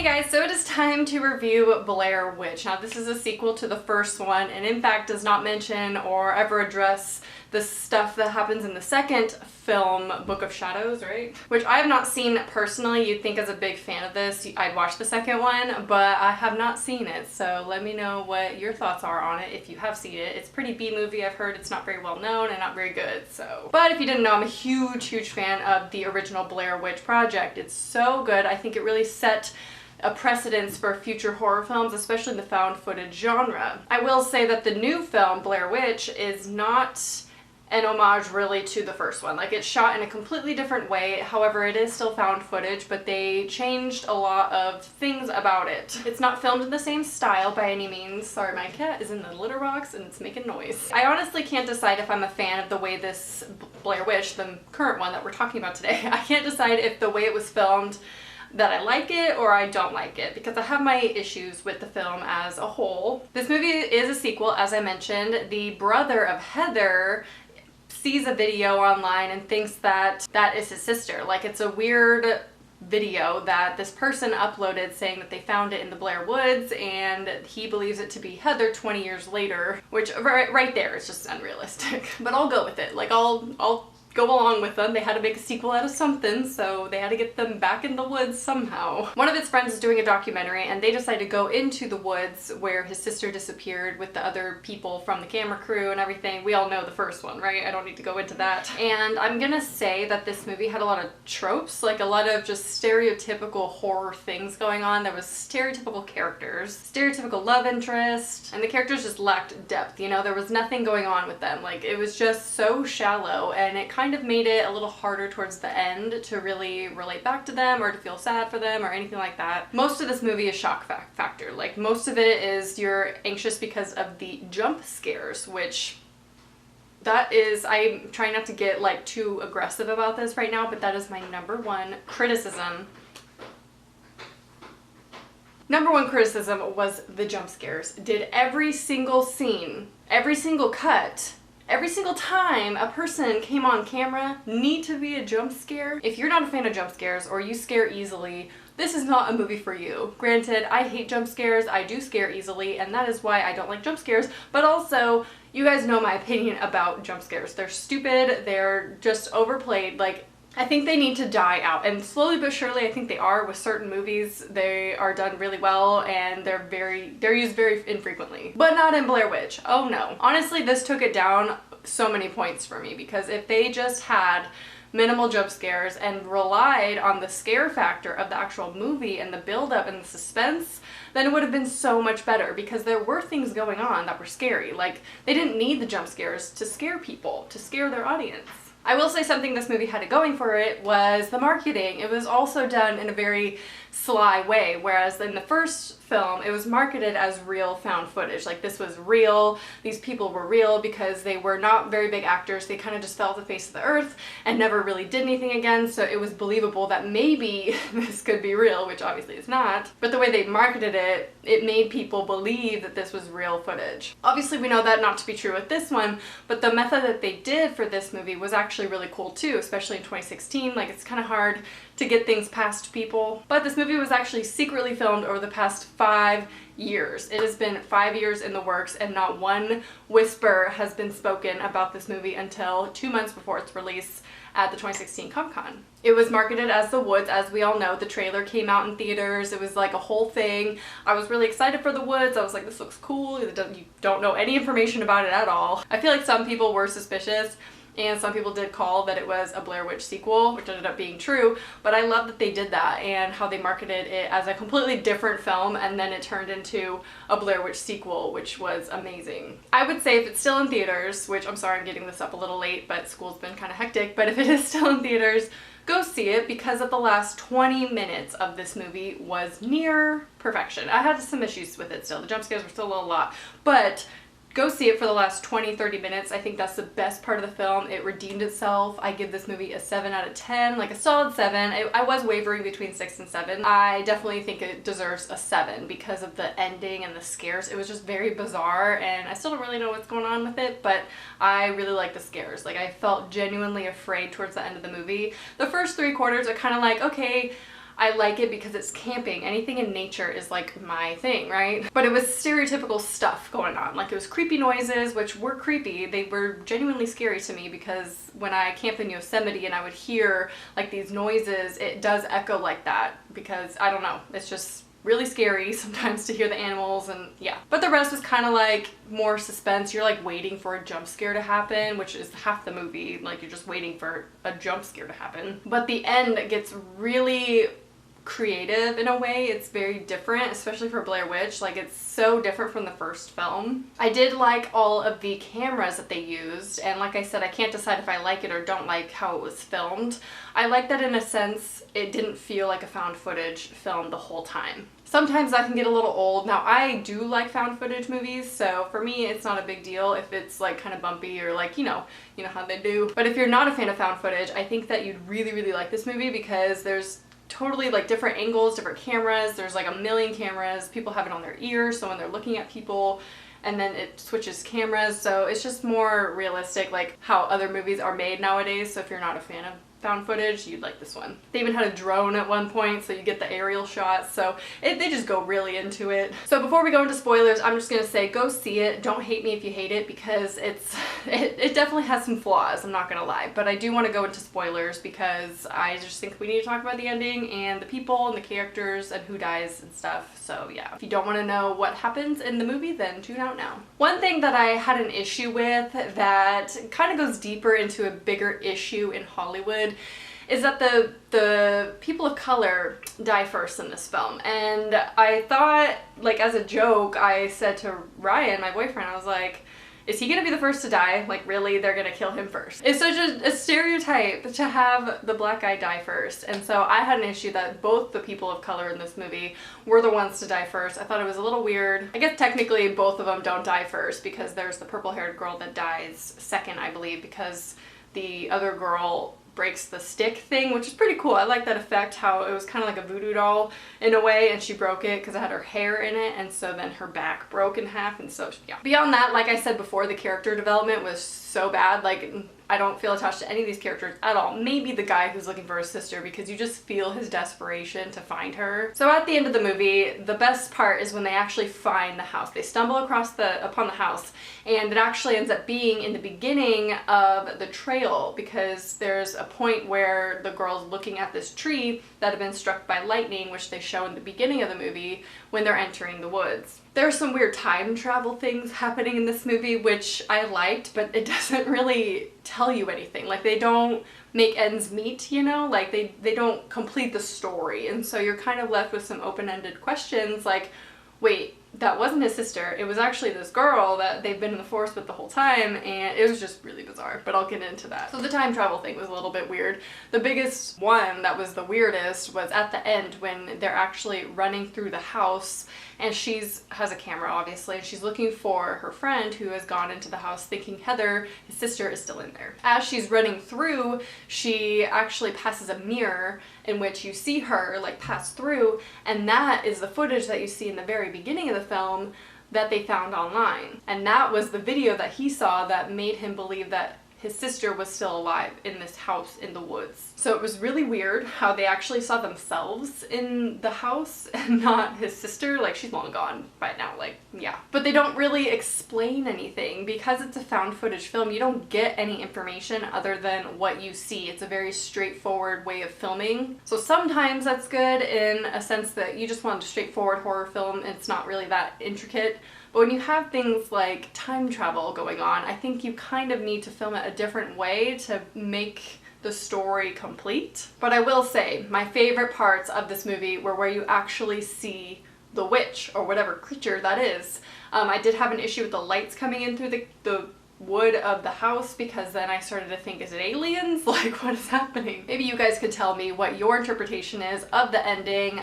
guys, so it is time to review Blair Witch. Now this is a sequel to the first one and in fact does not mention or ever address the stuff that happens in the second film, Book of Shadows, right? Which I have not seen personally. You'd think as a big fan of this, I'd watch the second one, but I have not seen it. So let me know what your thoughts are on it if you have seen it. It's pretty B-movie. I've heard it's not very well known and not very good, so. But if you didn't know, I'm a huge fan of the original Blair Witch Project. It's so good. I think it really set a precedence for future horror films, especially in the found footage genre. I will say that the new film, Blair Witch, is not an homage really to the first one. Like, it's shot in a completely different way. However, it is still found footage, but they changed a lot of things about it. It's not filmed in the same style by any means. Sorry, my cat is in the litter box and it's making noise. I honestly can't decide if I'm a fan of the way this Blair Witch, the current one that we're talking about today, I can't decide if the way it was filmed that I like it or I don't like it, because I have my issues with the film as a whole. This movie is a sequel, as I mentioned. The brother of Heather sees a video online and thinks that that is his sister. Like, it's a weird video that this person uploaded saying that they found it in the Blair Woods and he believes it to be Heather 20 years later, which right there is just unrealistic. But I'll go with it. Like, I'll go along with them. They had to make a sequel out of something, so they had to get them back in the woods somehow. One of his friends is doing a documentary and they decided to go into the woods where his sister disappeared with the other people from the camera crew and everything. We all know the first one, right? I don't need to go into that. And I'm gonna say that this movie had a lot of tropes, like a lot of just stereotypical horror things going on. There was stereotypical characters, stereotypical love interest, and the characters just lacked depth, you know? There was nothing going on with them. Like, it was just so shallow, and it kind of made it a little harder towards the end to really relate back to them or to feel sad for them or anything like that. Most of this movie is shock factor. Like, most of it is you're anxious because of the jump scares, which that is, I'm trying not to get like too aggressive about this right now, but that is my number one criticism. Number one criticism was the jump scares. Did every single scene, every single cut, every single time a person came on camera need to be a jump scare? If you're not a fan of jump scares or you scare easily, this is not a movie for you. Granted, I hate jump scares, I do scare easily, and that is why I don't like jump scares, but also, you guys know my opinion about jump scares. They're stupid, they're just overplayed. Like, I think they need to die out, and slowly but surely I think they are with certain movies. They are done really well and they're used very infrequently. But not in Blair Witch. Oh no. Honestly, this took it down so many points for me, because if they just had minimal jump scares and relied on the scare factor of the actual movie and the build-up and the suspense, then it would have been so much better, because there were things going on that were scary. Like, they didn't need the jump scares to scare people, to scare their audience. I will say something this movie had going for it was the marketing. It was also done in a very sly way, whereas in the first film it was marketed as real found footage. Like, this was real, these people were real, because they were not very big actors. They kind of just fell off the face of the earth and never really did anything again, so it was believable that maybe this could be real, which obviously it's not. But the way they marketed it, it made people believe that this was real footage. Obviously we know that not to be true with this one, but the method that they did for this movie was actually really cool too, especially in 2016. Like, it's kind of hard to get things past people. But this movie was actually secretly filmed over the past 5 years. It has been 5 years in the works, and not one whisper has been spoken about this movie until 2 months before its release at the 2016 Comic-Con. It was marketed as The Woods, as we all know. The trailer came out in theaters. It was like a whole thing. I was really excited for The Woods. I was like, this looks cool. You don't know any information about it at all. I feel like some people were suspicious, and some people did call that it was a Blair Witch sequel, which ended up being true, but I love that they did that and how they marketed it as a completely different film, and then it turned into a Blair Witch sequel, which was amazing. I would say if it's still in theaters, which I'm sorry I'm getting this up a little late, but school's been kind of hectic, but if it is still in theaters, go see it, because of the last 20 minutes of this movie was near perfection. I had some issues with it still. The jump scares were still a lot, but go see it for the last 20-30 minutes. I think that's the best part of the film. It redeemed itself. I give this movie a 7 out of 10, like a solid 7. I was wavering between 6 and 7. I definitely think it deserves a 7 because of the ending and the scares. It was just very bizarre, and I still don't really know what's going on with it, but I really like the scares. Like, I felt genuinely afraid towards the end of the movie. The first 3/4 are kind of like, okay, I like it because it's camping. Anything in nature is like my thing, right? But it was stereotypical stuff going on. Like it was creepy noises, which were creepy. They were genuinely scary to me because when I camped in Yosemite and I would hear like these noises, it does echo like that because I don't know, it's just really scary sometimes to hear the animals, and yeah. But the rest was kind of like more suspense. You're like waiting for a jump scare to happen, which is half the movie. Like you're just waiting for a jump scare to happen. But the end gets really creative in a way. It's very different, especially for Blair Witch. Like it's so different from the first film. I did like all of the cameras that they used, and like I said, I can't decide if I like it or don't like how it was filmed. I like that in a sense it didn't feel like a found footage film the whole time. Sometimes that can get a little old. Now I do like found footage movies, so for me it's not a big deal if it's like kind of bumpy or like, you know how they do. But if you're not a fan of found footage, I think that you'd really like this movie because there's totally like different angles, different cameras. There's like a million cameras. People have it on their ears, so when they're looking at people, and then it switches cameras, so it's just more realistic, like how other movies are made nowadays. So if you're not a fan of found footage, you'd like this one. They even had a drone at one point, so you get the aerial shots, so they just go really into it. So before we go into spoilers, I'm just gonna say go see it. Don't hate me if you hate it, because it definitely has some flaws, I'm not gonna lie. But I do want to go into spoilers because I just think we need to talk about the ending and the people and the characters and who dies and stuff. So yeah, if you don't want to know what happens in the movie, then tune out now. One thing that I had an issue with that kind of goes deeper into a bigger issue in Hollywood is that the people of color die first in this film. And I thought, like as a joke, I said to Ryan, my boyfriend, I was like, is he gonna be the first to die? Like really, they're gonna kill him first. It's such a stereotype to have the black guy die first. And so I had an issue that both the people of color in this movie were the ones to die first. I thought it was a little weird. I guess technically both of them don't die first because there's the purple-haired girl that dies second, I believe, because the other girl breaks the stick thing, which is pretty cool. I like that effect, how it was kind of like a voodoo doll in a way, and she broke it because it had her hair in it, and so then her back broke in half, and so yeah. Beyond that, like I said before, the character development was so bad. Like I don't feel attached to any of these characters at all. Maybe the guy who's looking for his sister, because you just feel his desperation to find her. So at the end of the movie, the best part is when they actually find the house. They stumble upon the house, and it actually ends up being in the beginning of the trail, because there's a point where the girl's looking at this tree that had been struck by lightning, which they show in the beginning of the movie when they're entering the woods. There are some weird time travel things happening in this movie, which I liked, but it doesn't really tell you anything. Like they don't make ends meet, you know? Like they don't complete the story, and so you're kind of left with some open-ended questions like, wait, that wasn't his sister. It was actually this girl that they've been in the forest with the whole time, and it was just really bizarre, but I'll get into that. So the time travel thing was a little bit weird. The biggest one that was the weirdest was at the end when they're actually running through the house, and has a camera obviously, and she's looking for her friend who has gone into the house thinking Heather, his sister, is still in there. As she's running through, she actually passes a mirror in which you see her like pass through, and that is the footage that you see in the very beginning of the film that they found online. And that was the video that he saw that made him believe that his sister was still alive in this house in the woods. So it was really weird how they actually saw themselves in the house and not his sister. Like, she's long gone by now, like, yeah. But they don't really explain anything. Because it's a found footage film, you don't get any information other than what you see. It's a very straightforward way of filming. So sometimes that's good in a sense that you just want a straightforward horror film and it's not really that intricate. But when you have things like time travel going on, I think you kind of need to film it a different way to make the story complete. But I will say, my favorite parts of this movie were where you actually see the witch, or whatever creature that is. I did have an issue with the lights coming in through the wood of the house, because then I started to think, is it aliens? Like, what is happening? Maybe you guys could tell me what your interpretation is of the ending,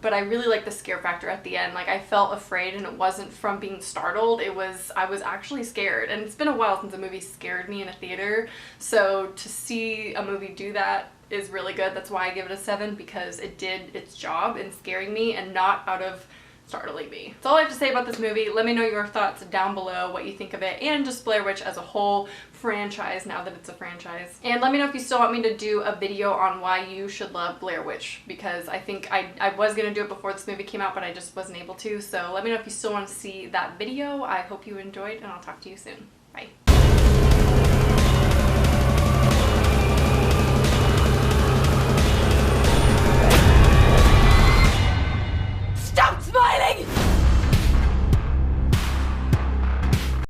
but I really like the scare factor at the end. Like, I felt afraid, and it wasn't from being startled, I was actually scared. And it's been a while since a movie scared me in a theater, so to see a movie do that is really good. That's why I give it a 7, because it did its job in scaring me, and not out of startling me. That's all I have to say about this movie. Let me know your thoughts down below, what you think of it, and just Blair Witch as a whole franchise, now that it's a franchise. And let me know if you still want me to do a video on why you should love Blair Witch, because I think I was gonna do it before this movie came out, but I just wasn't able to. So let me know if you still want to see that video. I hope you enjoyed, and I'll talk to you soon. Bye.